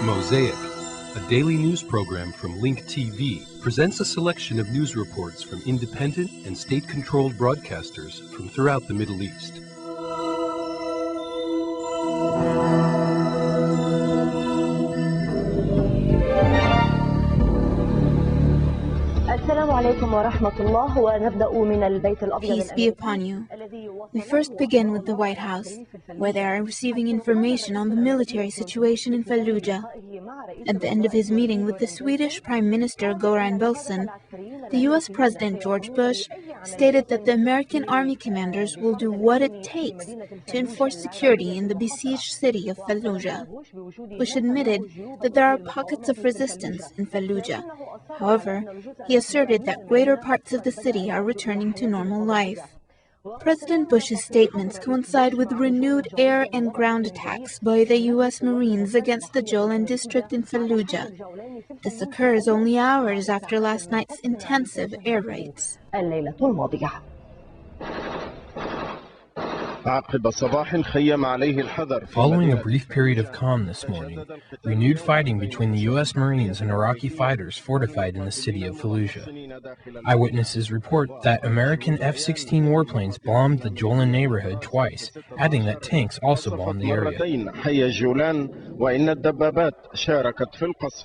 Mosaic, a daily news program from Link TV, presents a selection of news reports from independent and state-controlled broadcasters from throughout the Middle East. Peace be upon you. We first begin with the White House, where they are receiving information on the military situation in Fallujah. At the end of his meeting with the Swedish Prime Minister Göran Persson, the U.S. President George Bush stated that the American Army commanders will do what it takes to enforce security in the besieged city of Fallujah. Bush admitted that there are pockets of resistance in Fallujah. However, he asserted that greater parts of the city are returning to normal life. President Bush's statements coincide with renewed air and ground attacks by the U.S. Marines against the Jolan district in Fallujah. This occurs only hours after last night's intensive air raids. Following a brief period of calm this morning, renewed fighting between the U.S. Marines and Iraqi fighters fortified in the city of Fallujah. Eyewitnesses report that American F-16 warplanes bombed the Jolan neighborhood twice, adding that tanks also bombed the area.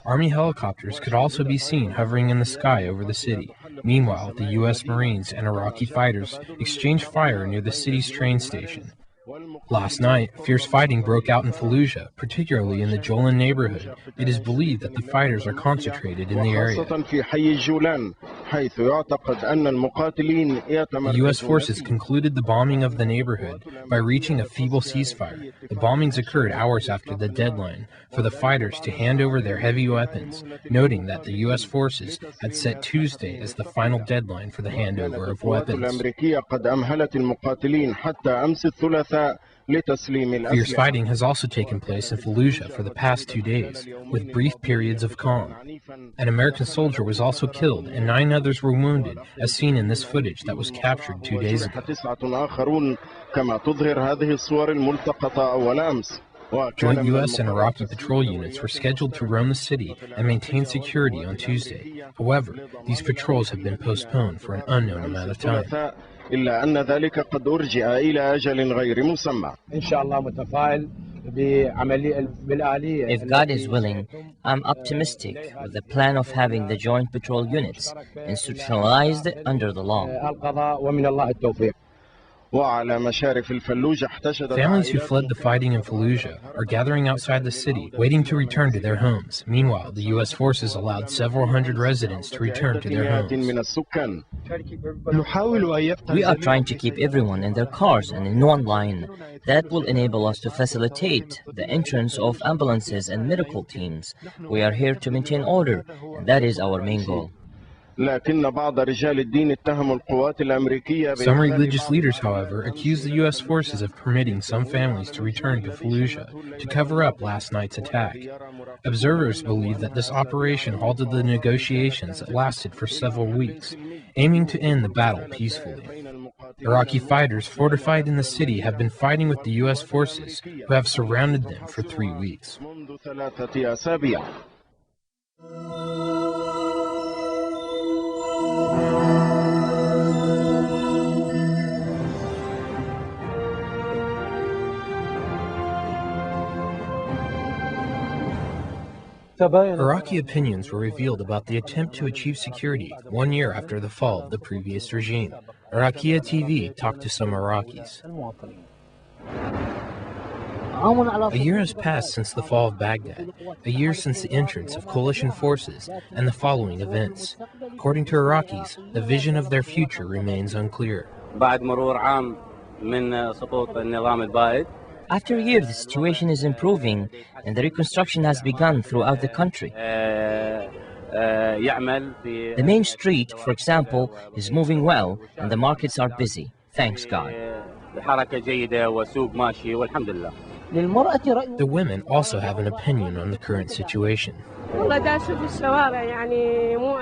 Army helicopters could also be seen hovering in the sky over the city. Meanwhile, the U.S. Marines and Iraqi fighters exchanged fire near the city's train station. Last night, fierce fighting broke out in Fallujah, particularly in the Jolan neighborhood. It is believed that the fighters are concentrated in the area. The U.S. forces concluded the bombing of the neighborhood by reaching a feeble ceasefire. The bombings occurred hours after the deadline for the fighters to hand over their heavy weapons, noting that the U.S. forces had set Tuesday as the final deadline for the handover of weapons. Fierce fighting has also taken place in Fallujah for the past 2 days, with brief periods of calm. An American soldier was also killed, and 9 others were wounded, as seen in this footage that was captured 2 days ago. Joint U.S. and Iraqi patrol units were scheduled to roam the city and maintain security on Tuesday. However, these patrols have been postponed for an unknown amount of time. إلا أن ذلك قد أرجئ إلى أجل غير مسمى. إن شاء الله متفائل بالآلية. If God is willing, I'm optimistic with the plan of having the joint patrol units institutionalized under the law. القضاء ومن الله التوفيق. Families who fled the fighting in Fallujah are gathering outside the city, waiting to return to their homes. Meanwhile, the U.S. forces allowed several hundred residents to return to their homes. We are trying to keep everyone in their cars and in one line. That will enable us to facilitate the entrance of ambulances and medical teams. We are here to maintain order, and that is our main goal. Some religious leaders, however, accuse the U.S. forces of permitting some families to return to Fallujah to cover up last night's attack. Observers believe that this operation halted the negotiations that lasted for several weeks, aiming to end the battle peacefully. Iraqi fighters fortified in the city have been fighting with the U.S. forces, who have surrounded them for 3 weeks. Iraqi opinions were revealed about the attempt to achieve security 1 year after the fall of the previous regime. Al-Iraqiya TV talked to some Iraqis. A year has passed since the fall of Baghdad, a year since the entrance of coalition forces and the following events. According to Iraqis, the vision of their future remains unclear. After a year, the situation is improving and the reconstruction has begun throughout the country. The main street, for example, is moving well and the markets are busy, thanks God. The women also have an opinion on the current situation.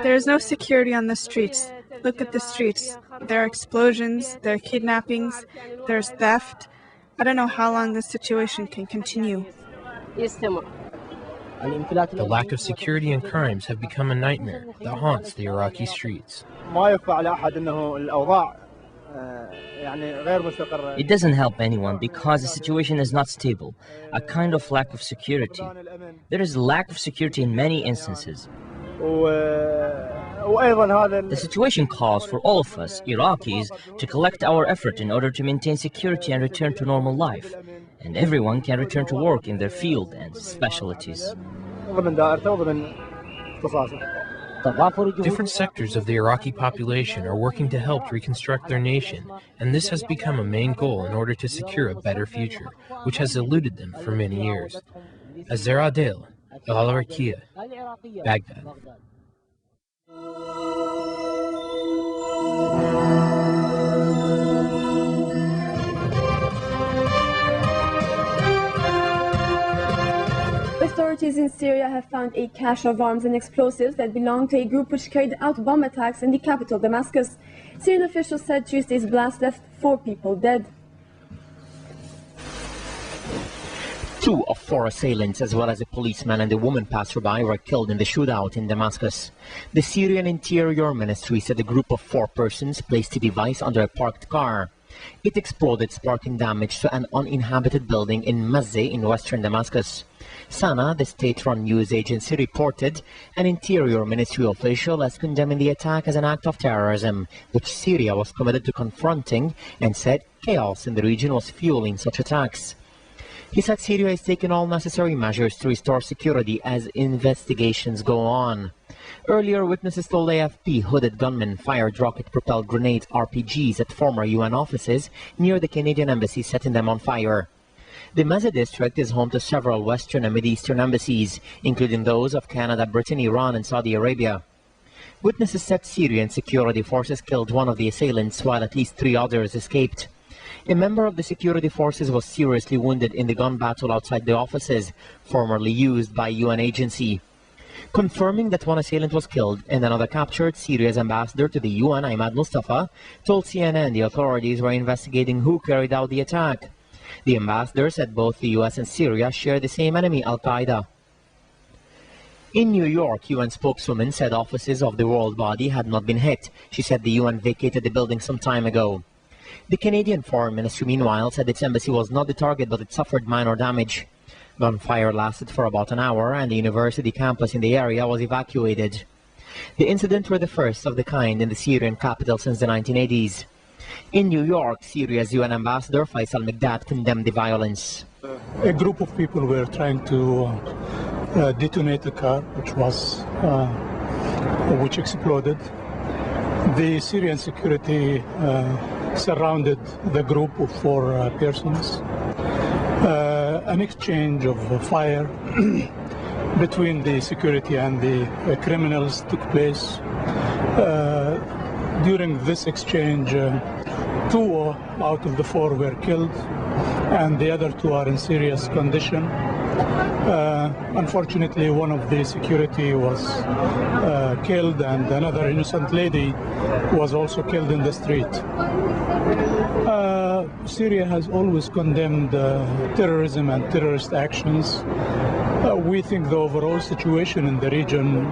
There is no security on the streets. Look at the streets. There are explosions, there are kidnappings, there's theft. I don't know how long this situation can continue. The lack of security and crimes have become a nightmare that haunts the Iraqi streets. It doesn't help anyone because the situation is not stable, a kind of lack of security. There is a lack of security in many instances. The situation calls for all of us, Iraqis, to collect our effort in order to maintain security and return to normal life. And everyone can return to work in their field and specialties. Different sectors of the Iraqi population are working to help reconstruct their nation, and this has become a main goal in order to secure a better future, which has eluded them for many years. Azhar Adel, Al-Iraqiya, Baghdad. Authorities in Syria have found a cache of arms and explosives that belonged to a group which carried out bomb attacks in the capital, Damascus. Syrian officials said Tuesday's blast left 4 people dead. 2 of 4 assailants, as well as a policeman and a woman passerby, were killed in the shootout in Damascus. The Syrian Interior Ministry said a group of 4 persons placed a device under a parked car. It exploded, sparking damage to an uninhabited building in Mazze in western Damascus. Sana, the state-run news agency, reported an Interior Ministry official has condemned the attack as an act of terrorism, which Syria was committed to confronting, and said chaos in the region was fueling such attacks. He said Syria has taken all necessary measures to restore security as investigations go on. Earlier, witnesses told AFP hooded gunmen fired rocket-propelled grenade RPGs at former UN offices near the Canadian embassy, setting them on fire. The Mazza district is home to several Western and Mideastern embassies, including those of Canada, Britain, Iran, and Saudi Arabia. Witnesses said Syrian security forces killed one of the assailants, while at least 3 others escaped. A member of the security forces was seriously wounded in the gun battle outside the offices, formerly used by a UN agency. Confirming that 1 assailant was killed and another captured, Syria's ambassador to the UN, Ahmad Mustafa, told CNN the authorities were investigating who carried out the attack. The ambassador said both the US and Syria share the same enemy, Al-Qaeda. In New York, UN spokeswoman said offices of the world body had not been hit. She said the UN vacated the building some time ago. The Canadian Foreign Ministry, meanwhile, said its embassy was not the target, but it suffered minor damage. Gunfire lasted for about an hour, and the university campus in the area was evacuated. The incident were the first of the kind in the Syrian capital since the 1980s. In New York, Syria's UN ambassador Faisal Migdad condemned the violence. A group of people were trying to detonate the car, which exploded. The Syrian security surrounded the group of 4 persons. An exchange of fire between the security and the criminals took place. During this exchange, 2 out of the 4 were killed, and the other 2 are in serious condition. Unfortunately, one of the security was killed, and another innocent lady was also killed in the street. Syria has always condemned terrorism and terrorist actions. We think the overall situation in the region